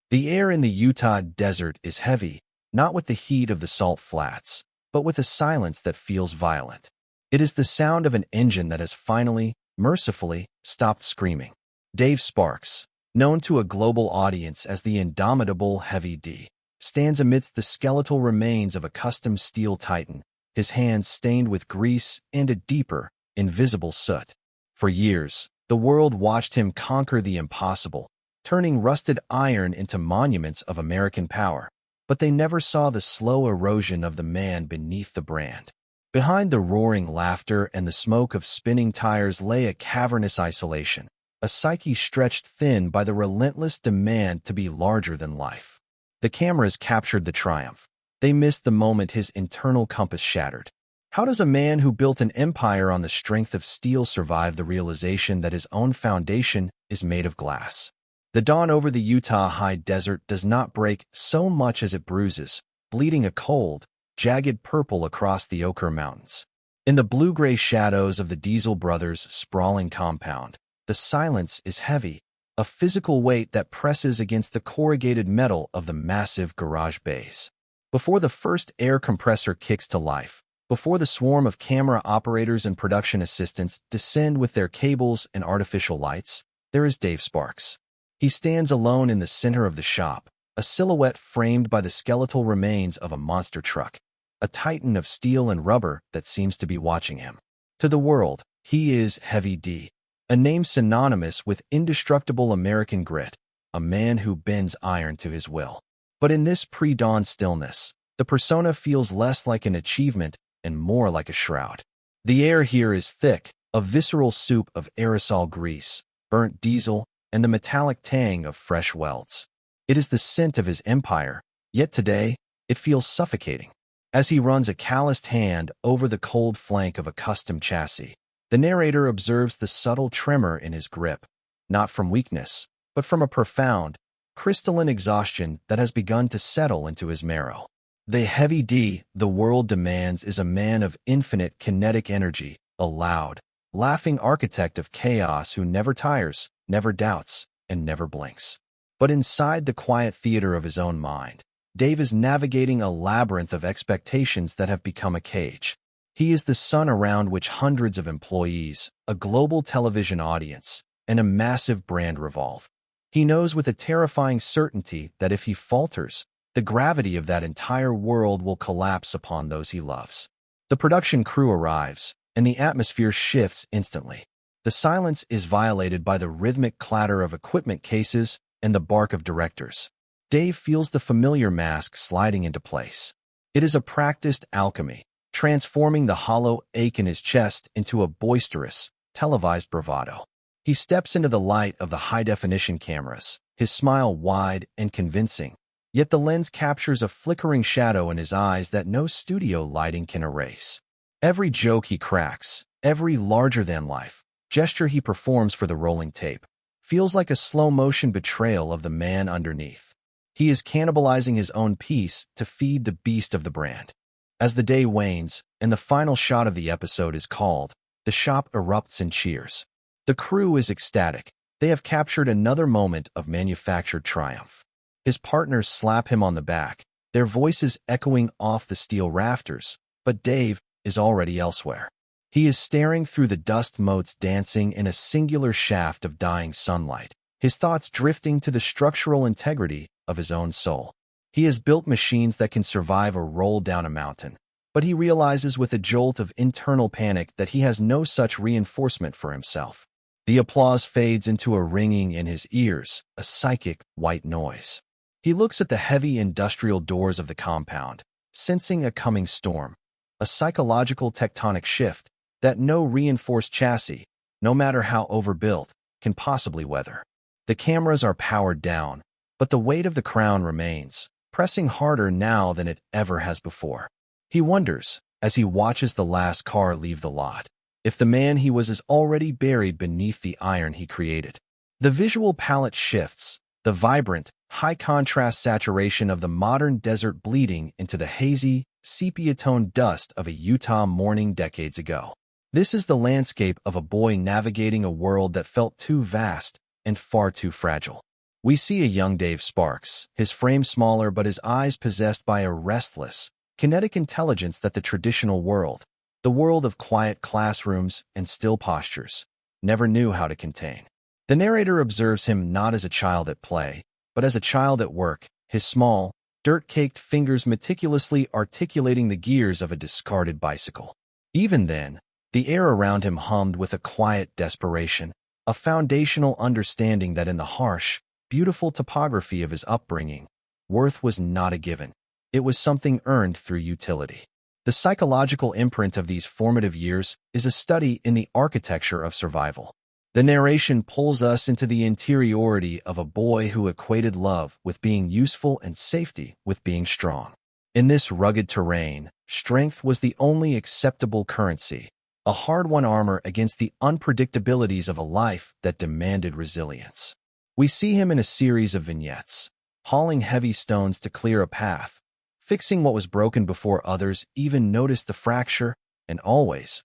The air in the Utah desert is heavy, not with the heat of the salt flats, but with a silence that feels violent. It is the sound of an engine that has finally, mercifully, stopped screaming. Dave Sparks, known to a global audience as the indomitable Heavy D, stands amidst the skeletal remains of a custom steel Titan, his hands stained with grease and a deeper, invisible soot. For years, the world watched him conquer the impossible, turning rusted iron into monuments of American power. But they never saw the slow erosion of the man beneath the brand. Behind the roaring laughter and the smoke of spinning tires lay a cavernous isolation, a psyche stretched thin by the relentless demand to be larger than life. The cameras captured the triumph. They missed the moment his internal compass shattered. How does a man who built an empire on the strength of steel survive the realization that his own foundation is made of glass? The dawn over the Utah high desert does not break so much as it bruises, bleeding a cold, jagged purple across the Ochre Mountains. In the blue-gray shadows of the Diesel brothers' sprawling compound, the silence is heavy, a physical weight that presses against the corrugated metal of the massive garage bays. Before the first air compressor kicks to life, before the swarm of camera operators and production assistants descend with their cables and artificial lights, there is Dave Sparks. He stands alone in the center of the shop, a silhouette framed by the skeletal remains of a monster truck, a titan of steel and rubber that seems to be watching him. To the world, he is Heavy D, a name synonymous with indestructible American grit, a man who bends iron to his will. But in this pre-dawn stillness, the persona feels less like an achievement and more like a shroud. The air here is thick, a visceral soup of aerosol grease, burnt diesel, and the metallic tang of fresh welds. It is the scent of his empire, yet today, it feels suffocating. As he runs a calloused hand over the cold flank of a custom chassis, the narrator observes the subtle tremor in his grip, not from weakness, but from a profound, crystalline exhaustion that has begun to settle into his marrow. The Heavy D the world demands is a man of infinite kinetic energy, a loud, laughing architect of chaos who never tires, never doubts, and never blinks. But inside the quiet theater of his own mind, Dave is navigating a labyrinth of expectations that have become a cage. He is the sun around which hundreds of employees, a global television audience, and a massive brand revolve. He knows with a terrifying certainty that if he falters, the gravity of that entire world will collapse upon those he loves. The production crew arrives, and the atmosphere shifts instantly. The silence is violated by the rhythmic clatter of equipment cases and the bark of directors. Dave feels the familiar mask sliding into place. It is a practiced alchemy, transforming the hollow ache in his chest into a boisterous, televised bravado. He steps into the light of the high-definition cameras, his smile wide and convincing, yet the lens captures a flickering shadow in his eyes that no studio lighting can erase. Every joke he cracks, every larger-than-life gesture he performs for the rolling tape, feels like a slow-motion betrayal of the man underneath. He is cannibalizing his own peace to feed the beast of the brand. As the day wanes and the final shot of the episode is called, the shop erupts in cheers. The crew is ecstatic. They have captured another moment of manufactured triumph. His partners slap him on the back, their voices echoing off the steel rafters, but Dave is already elsewhere. He is staring through the dust motes dancing in a singular shaft of dying sunlight, his thoughts drifting to the structural integrity of his own soul. He has built machines that can survive a roll down a mountain, but he realizes with a jolt of internal panic that he has no such reinforcement for himself. The applause fades into a ringing in his ears, a psychic white noise. He looks at the heavy industrial doors of the compound, sensing a coming storm, a psychological tectonic shift that no reinforced chassis, no matter how overbuilt, can possibly weather. The cameras are powered down, but the weight of the crown remains, pressing harder now than it ever has before. He wonders, as he watches the last car leave the lot, if the man he was is already buried beneath the iron he created. The visual palette shifts, the vibrant, high-contrast saturation of the modern desert bleeding into the hazy, sepia-toned dust of a Utah morning decades ago. This is the landscape of a boy navigating a world that felt too vast and far too fragile. We see a young Dave Sparks, his frame smaller but his eyes possessed by a restless, kinetic intelligence that the traditional world, the world of quiet classrooms and still postures, never knew how to contain. The narrator observes him not as a child at play, but as a child at work, his small, dirt-caked fingers meticulously articulating the gears of a discarded bicycle. Even then, the air around him hummed with a quiet desperation, a foundational understanding that in the harsh, beautiful topography of his upbringing, worth was not a given. It was something earned through utility. The psychological imprint of these formative years is a study in the architecture of survival. The narration pulls us into the interiority of a boy who equated love with being useful and safety with being strong. In this rugged terrain, strength was the only acceptable currency, a hard-won armor against the unpredictabilities of a life that demanded resilience. We see him in a series of vignettes, hauling heavy stones to clear a path, fixing what was broken before others even noticed the fracture, and always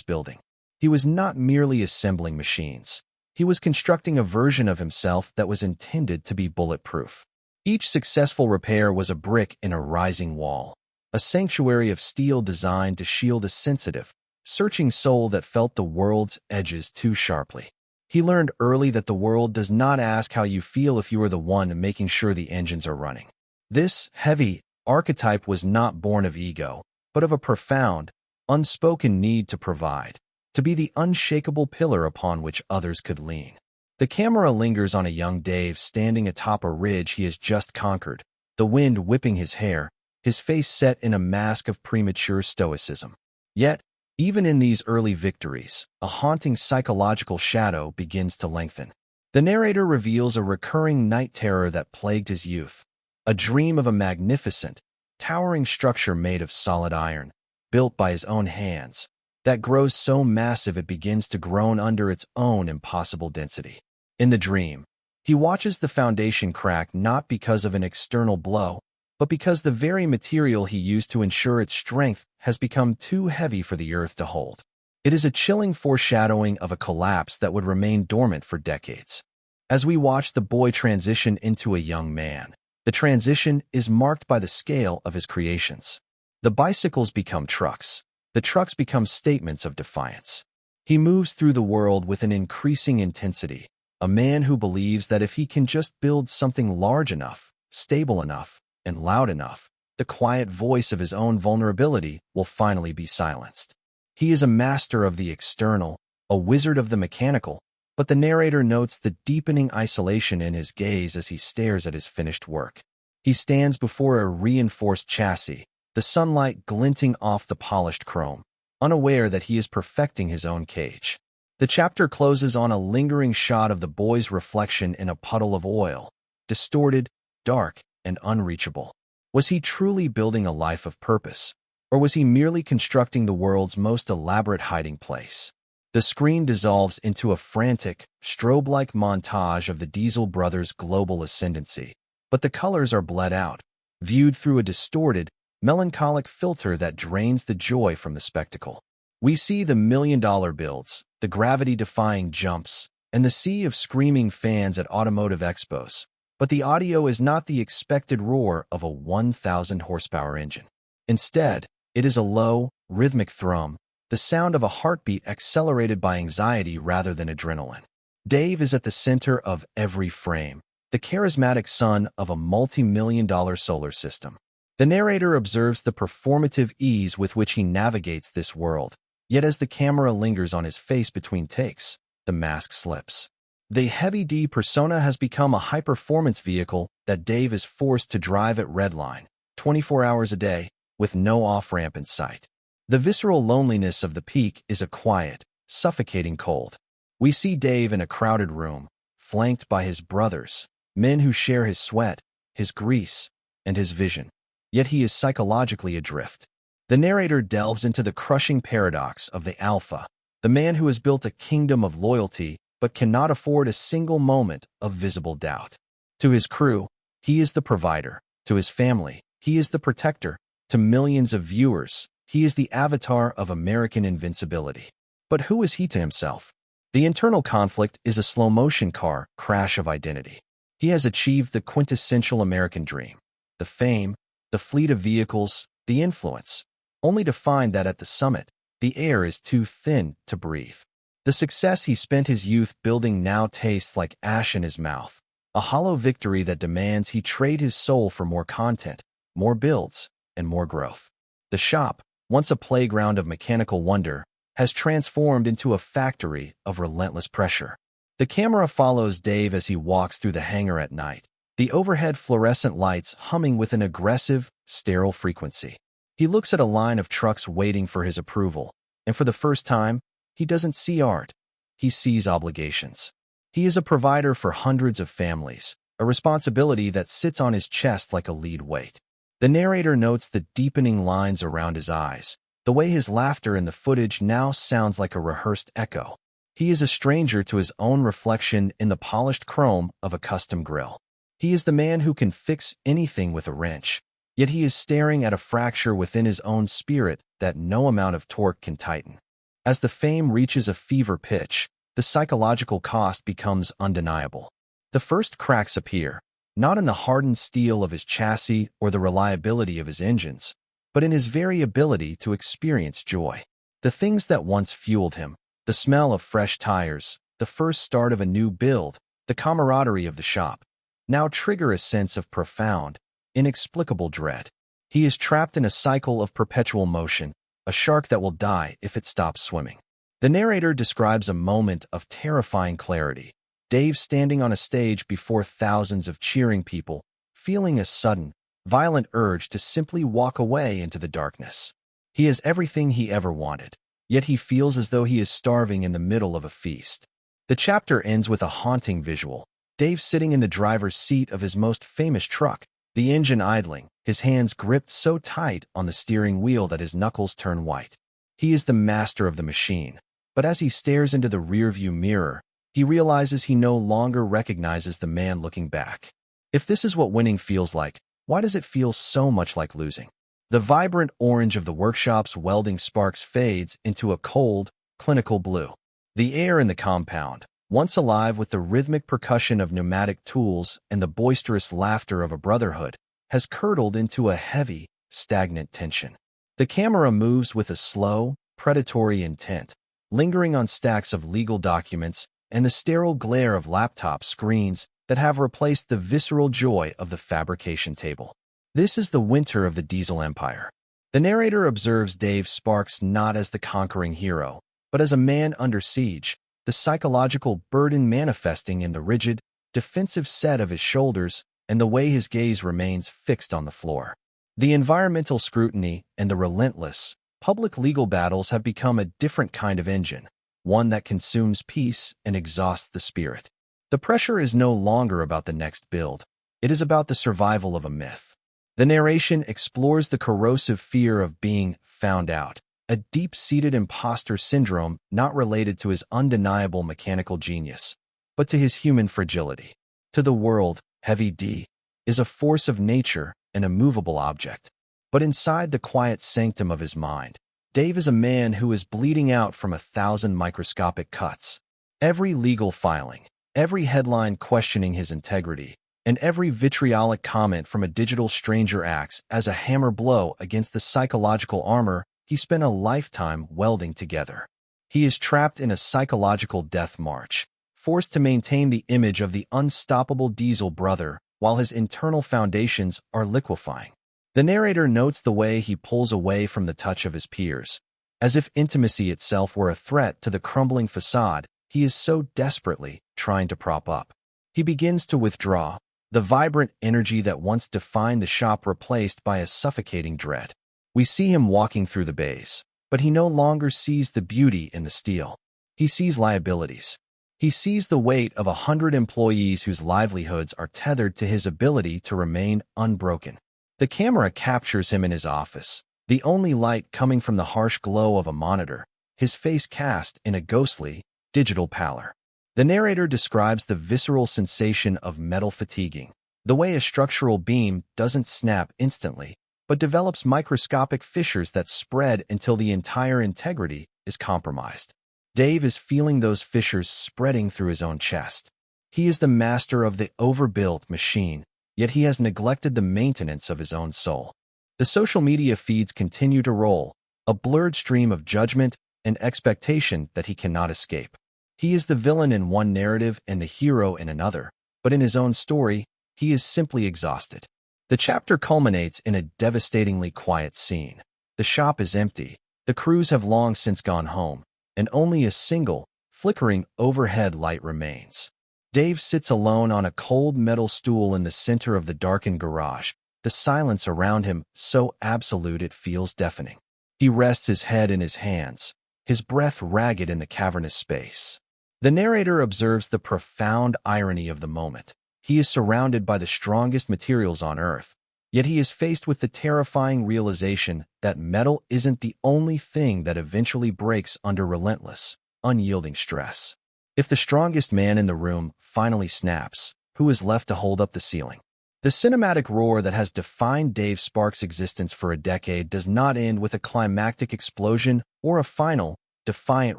building. He was not merely assembling machines. He was constructing a version of himself that was intended to be bulletproof. Each successful repair was a brick in a rising wall, a sanctuary of steel designed to shield a sensitive, searching soul that felt the world's edges too sharply. He learned early that the world does not ask how you feel if you are the one making sure the engines are running. This heavy archetype was not born of ego, but of a profound, unspoken need to provide, to be the unshakable pillar upon which others could lean. The camera lingers on a young Dave standing atop a ridge he has just conquered, the wind whipping his hair, his face set in a mask of premature stoicism. Yet, even in these early victories, a haunting psychological shadow begins to lengthen. The narrator reveals a recurring night terror that plagued his youth, a dream of a magnificent, towering structure made of solid iron, built by his own hands, that grows so massive it begins to groan under its own impossible density. In the dream, he watches the foundation crack not because of an external blow, but because the very material he used to ensure its strength has become too heavy for the earth to hold. It is a chilling foreshadowing of a collapse that would remain dormant for decades. As we watch the boy transition into a young man, the transition is marked by the scale of his creations. The bicycles become trucks. The trucks become statements of defiance. He moves through the world with an increasing intensity, a man who believes that if he can just build something large enough, stable enough, and loud enough, the quiet voice of his own vulnerability will finally be silenced. He is a master of the external, a wizard of the mechanical, but the narrator notes the deepening isolation in his gaze as he stares at his finished work. He stands before a reinforced chassis, the sunlight glinting off the polished chrome, unaware that he is perfecting his own cage. The chapter closes on a lingering shot of the boy's reflection in a puddle of oil, distorted, dark, and unreachable. Was he truly building a life of purpose, or was he merely constructing the world's most elaborate hiding place? The screen dissolves into a frantic, strobe-like montage of the Diesel brothers' global ascendancy, but the colors are bled out, viewed through a distorted, melancholic filter that drains the joy from the spectacle. We see the million-dollar builds, the gravity-defying jumps, and the sea of screaming fans at automotive expos, but the audio is not the expected roar of a 1,000-horsepower engine. Instead, it is a low, rhythmic thrum, the sound of a heartbeat accelerated by anxiety rather than adrenaline. Dave is at the center of every frame, the charismatic son of a multi-million-dollar solar system. The narrator observes the performative ease with which he navigates this world, yet as the camera lingers on his face between takes, the mask slips. The Heavy D persona has become a high-performance vehicle that Dave is forced to drive at redline, 24 hours a day, with no off-ramp in sight. The visceral loneliness of the peak is a quiet, suffocating cold. We see Dave in a crowded room, flanked by his brothers, men who share his sweat, his grease, and his vision. Yet he is psychologically adrift. The narrator delves into the crushing paradox of the alpha, the man who has built a kingdom of loyalty but cannot afford a single moment of visible doubt. To his crew, he is the provider. To his family, he is the protector. To millions of viewers, he is the avatar of American invincibility. But who is he to himself? The internal conflict is a slow-motion car crash of identity. He has achieved the quintessential American dream: the fame, the fleet of vehicles, the influence, only to find that at the summit, the air is too thin to breathe. The success he spent his youth building now tastes like ash in his mouth, a hollow victory that demands he trade his soul for more content, more builds, and more growth. The shop, once a playground of mechanical wonder, has transformed into a factory of relentless pressure. The camera follows Dave as he walks through the hangar at night, the overhead fluorescent lights humming with an aggressive, sterile frequency. He looks at a line of trucks waiting for his approval, and for the first time, he doesn't see art. He sees obligations. He is a provider for hundreds of families, a responsibility that sits on his chest like a lead weight. The narrator notes the deepening lines around his eyes, the way his laughter in the footage now sounds like a rehearsed echo. He is a stranger to his own reflection in the polished chrome of a custom grill. He is the man who can fix anything with a wrench, yet he is staring at a fracture within his own spirit that no amount of torque can tighten. As the fame reaches a fever pitch, the psychological cost becomes undeniable. The first cracks appear, not in the hardened steel of his chassis or the reliability of his engines, but in his very ability to experience joy. The things that once fueled him, the smell of fresh tires, the first start of a new build, the camaraderie of the shop, now trigger a sense of profound, inexplicable dread. He is trapped in a cycle of perpetual motion, a shark that will die if it stops swimming. The narrator describes a moment of terrifying clarity. Dave standing on a stage before thousands of cheering people, feeling a sudden, violent urge to simply walk away into the darkness. He has everything he ever wanted, yet he feels as though he is starving in the middle of a feast. The chapter ends with a haunting visual. Dave sitting in the driver's seat of his most famous truck, the engine idling, his hands gripped so tight on the steering wheel that his knuckles turn white. He is the master of the machine, but as he stares into the rearview mirror, he realizes he no longer recognizes the man looking back. If this is what winning feels like, why does it feel so much like losing? The vibrant orange of the workshop's welding sparks fades into a cold, clinical blue. The air in the compound, once alive with the rhythmic percussion of pneumatic tools and the boisterous laughter of a brotherhood, has curdled into a heavy, stagnant tension. The camera moves with a slow, predatory intent, lingering on stacks of legal documents and the sterile glare of laptop screens that have replaced the visceral joy of the fabrication table. This is the winter of the diesel empire. The narrator observes Dave Sparks not as the conquering hero, but as a man under siege, the psychological burden manifesting in the rigid, defensive set of his shoulders and the way his gaze remains fixed on the floor. The environmental scrutiny and the relentless, public legal battles have become a different kind of engine, one that consumes peace and exhausts the spirit. The pressure is no longer about the next build. It is about the survival of a myth. The narration explores the corrosive fear of being found out, a deep-seated imposter syndrome not related to his undeniable mechanical genius, but to his human fragility. To the world, Heavy D is a force of nature, an immovable object. But inside the quiet sanctum of his mind, Dave is a man who is bleeding out from 1,000 microscopic cuts. Every legal filing, every headline questioning his integrity, and every vitriolic comment from a digital stranger acts as a hammer blow against the psychological armor he spent a lifetime welding together. He is trapped in a psychological death march, forced to maintain the image of the unstoppable diesel brother while his internal foundations are liquefying. The narrator notes the way he pulls away from the touch of his peers. As if intimacy itself were a threat to the crumbling facade he is so desperately trying to prop up. He begins to withdraw, the vibrant energy that once defined the shop replaced by a suffocating dread. We see him walking through the bays, but he no longer sees the beauty in the steel. He sees liabilities. He sees the weight of 100 employees whose livelihoods are tethered to his ability to remain unbroken. The camera captures him in his office, the only light coming from the harsh glow of a monitor, his face cast in a ghostly, digital pallor. The narrator describes the visceral sensation of metal fatiguing, the way a structural beam doesn't snap instantly, but develops microscopic fissures that spread until the entire integrity is compromised. Dave is feeling those fissures spreading through his own chest. He is the master of the overbuilt machine, yet he has neglected the maintenance of his own soul. The social media feeds continue to roll, a blurred stream of judgment and expectation that he cannot escape. He is the villain in one narrative and the hero in another, but in his own story, he is simply exhausted. The chapter culminates in a devastatingly quiet scene. The shop is empty, the crews have long since gone home, and only a single, flickering overhead light remains. Dave sits alone on a cold metal stool in the center of the darkened garage, the silence around him so absolute it feels deafening. He rests his head in his hands, his breath ragged in the cavernous space. The narrator observes the profound irony of the moment. He is surrounded by the strongest materials on Earth, yet he is faced with the terrifying realization that metal isn't the only thing that eventually breaks under relentless, unyielding stress. If the strongest man in the room finally snaps, who is left to hold up the ceiling? The cinematic roar that has defined Dave Sparks' existence for a decade does not end with a climactic explosion or a final, defiant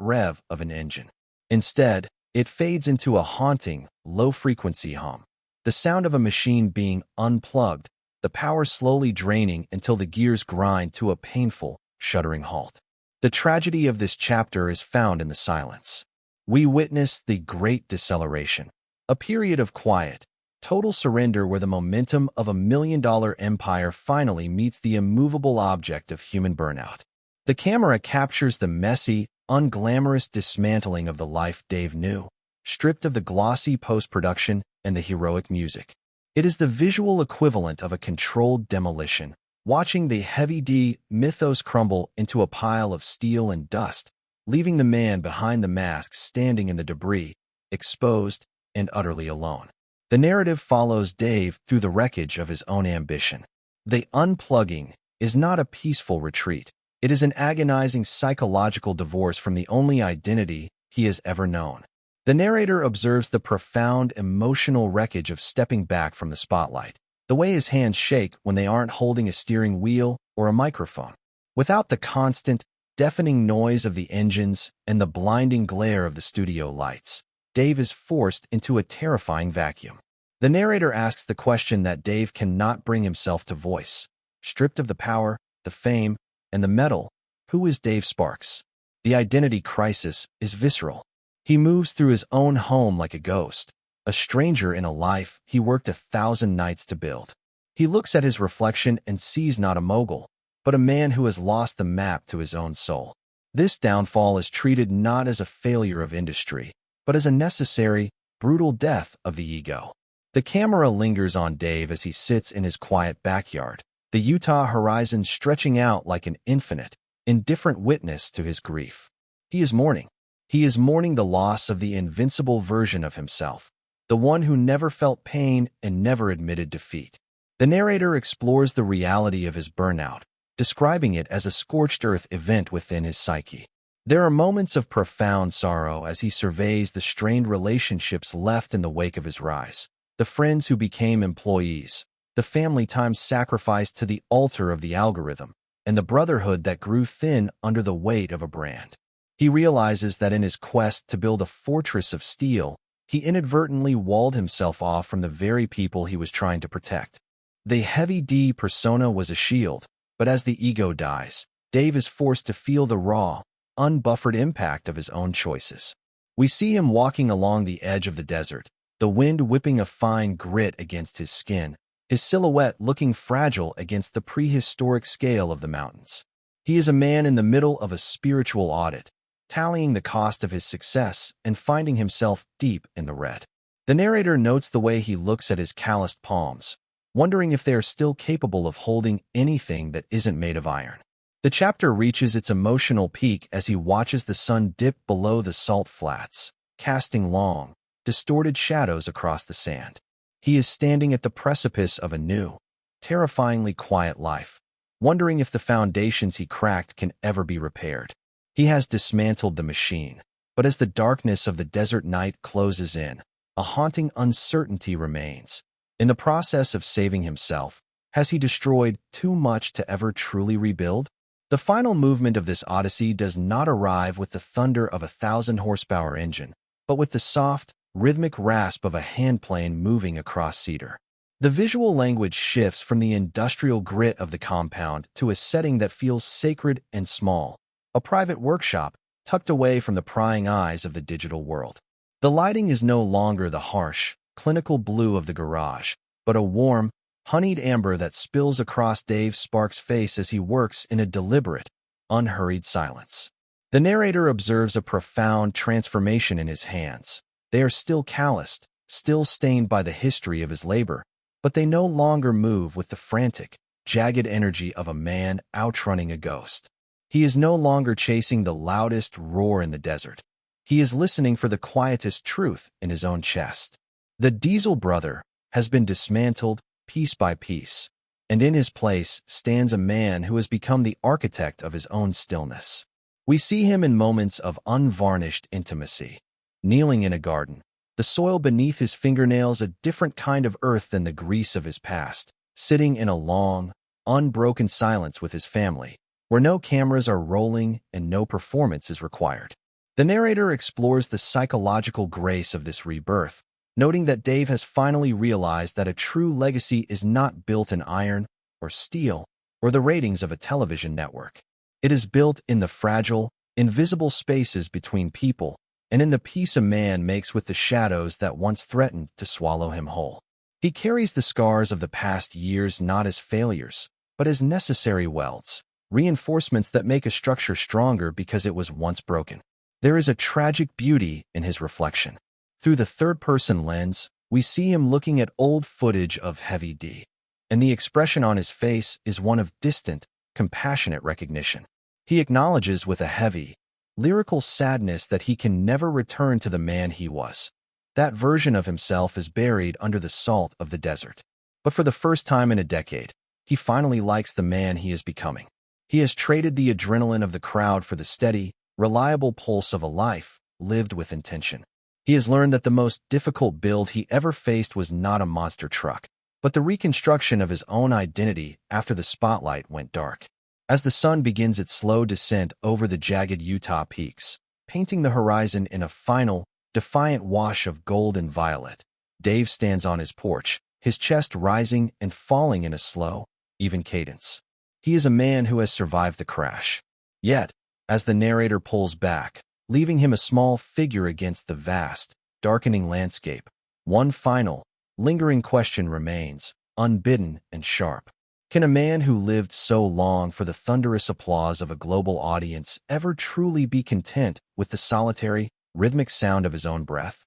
rev of an engine. Instead, it fades into a haunting, low-frequency hum. The sound of a machine being unplugged, the power slowly draining until the gears grind to a painful, shuddering halt. The tragedy of this chapter is found in the silence. We witness the Great Deceleration, a period of quiet, total surrender where the momentum of $1 million empire finally meets the immovable object of human burnout. The camera captures the messy, unglamorous dismantling of the life Dave knew, stripped of the glossy post-production and the heroic music. It is the visual equivalent of a controlled demolition, watching the heavy D mythos crumble into a pile of steel and dust, leaving the man behind the mask standing in the debris, exposed and utterly alone. The narrative follows Dave through the wreckage of his own ambition. The unplugging is not a peaceful retreat. It is an agonizing psychological divorce from the only identity he has ever known. The narrator observes the profound emotional wreckage of stepping back from the spotlight, the way his hands shake when they aren't holding a steering wheel or a microphone. Without the constant, deafening noise of the engines and the blinding glare of the studio lights, Dave is forced into a terrifying vacuum. The narrator asks the question that Dave cannot bring himself to voice. Stripped of the power, the fame, and the metal, who is Dave Sparks? The identity crisis is visceral. He moves through his own home like a ghost, a stranger in a life he worked 1,000 nights to build. He looks at his reflection and sees not a mogul, but a man who has lost the map to his own soul. This downfall is treated not as a failure of industry, but as a necessary, brutal death of the ego. The camera lingers on Dave as he sits in his quiet backyard, the Utah horizon stretching out like an infinite, indifferent witness to his grief. He is mourning. He is mourning the loss of the invincible version of himself, the one who never felt pain and never admitted defeat. The narrator explores the reality of his burnout, describing it as a scorched earth event within his psyche. There are moments of profound sorrow as he surveys the strained relationships left in the wake of his rise, the friends who became employees, the family time sacrificed to the altar of the algorithm, and the brotherhood that grew thin under the weight of a brand. He realizes that in his quest to build a fortress of steel, he inadvertently walled himself off from the very people he was trying to protect. The heavy D persona was a shield, but as the ego dies, Dave is forced to feel the raw, unbuffered impact of his own choices. We see him walking along the edge of the desert, the wind whipping a fine grit against his skin, his silhouette looking fragile against the prehistoric scale of the mountains. He is a man in the middle of a spiritual audit, tallying the cost of his success and finding himself deep in the red. The narrator notes the way he looks at his calloused palms, wondering if they are still capable of holding anything that isn't made of iron. The chapter reaches its emotional peak as he watches the sun dip below the salt flats, casting long, distorted shadows across the sand. He is standing at the precipice of a new, terrifyingly quiet life, wondering if the foundations he cracked can ever be repaired. He has dismantled the machine, but as the darkness of the desert night closes in, a haunting uncertainty remains. In the process of saving himself, has he destroyed too much to ever truly rebuild? The final movement of this odyssey does not arrive with the thunder of a 1,000-horsepower engine, but with the soft, rhythmic rasp of a handplane moving across cedar. The visual language shifts from the industrial grit of the compound to a setting that feels sacred and small, a private workshop tucked away from the prying eyes of the digital world. The lighting is no longer the harsh, clinical blue of the garage, but a warm, honeyed amber that spills across Dave Sparks' face as he works in a deliberate, unhurried silence. The narrator observes a profound transformation in his hands. They are still calloused, still stained by the history of his labor, but they no longer move with the frantic, jagged energy of a man outrunning a ghost. He is no longer chasing the loudest roar in the desert. He is listening for the quietest truth in his own chest. The Diesel brother has been dismantled piece by piece, and in his place stands a man who has become the architect of his own stillness. We see him in moments of unvarnished intimacy, kneeling in a garden, the soil beneath his fingernails a different kind of earth than the grease of his past, sitting in a long, unbroken silence with his family, where no cameras are rolling and no performance is required. The narrator explores the psychological grace of this rebirth, noting that Dave has finally realized that a true legacy is not built in iron or steel or the ratings of a television network. It is built in the fragile, invisible spaces between people and in the peace a man makes with the shadows that once threatened to swallow him whole. He carries the scars of the past years not as failures, but as necessary welds, reinforcements that make a structure stronger because it was once broken. There is a tragic beauty in his reflection. Through the third-person lens, we see him looking at old footage of Heavy D, and the expression on his face is one of distant, compassionate recognition. He acknowledges with a heavy, lyrical sadness that he can never return to the man he was. That version of himself is buried under the salt of the desert. But for the first time in a decade, he finally likes the man he is becoming. He has traded the adrenaline of the crowd for the steady, reliable pulse of a life lived with intention. He has learned that the most difficult build he ever faced was not a monster truck, but the reconstruction of his own identity after the spotlight went dark. As the sun begins its slow descent over the jagged Utah peaks, painting the horizon in a final, defiant wash of gold and violet, Dave stands on his porch, his chest rising and falling in a slow, even cadence. He is a man who has survived the crash. Yet, as the narrator pulls back, leaving him a small figure against the vast, darkening landscape, one final, lingering question remains, unbidden and sharp. Can a man who lived so long for the thunderous applause of a global audience ever truly be content with the solitary, rhythmic sound of his own breath?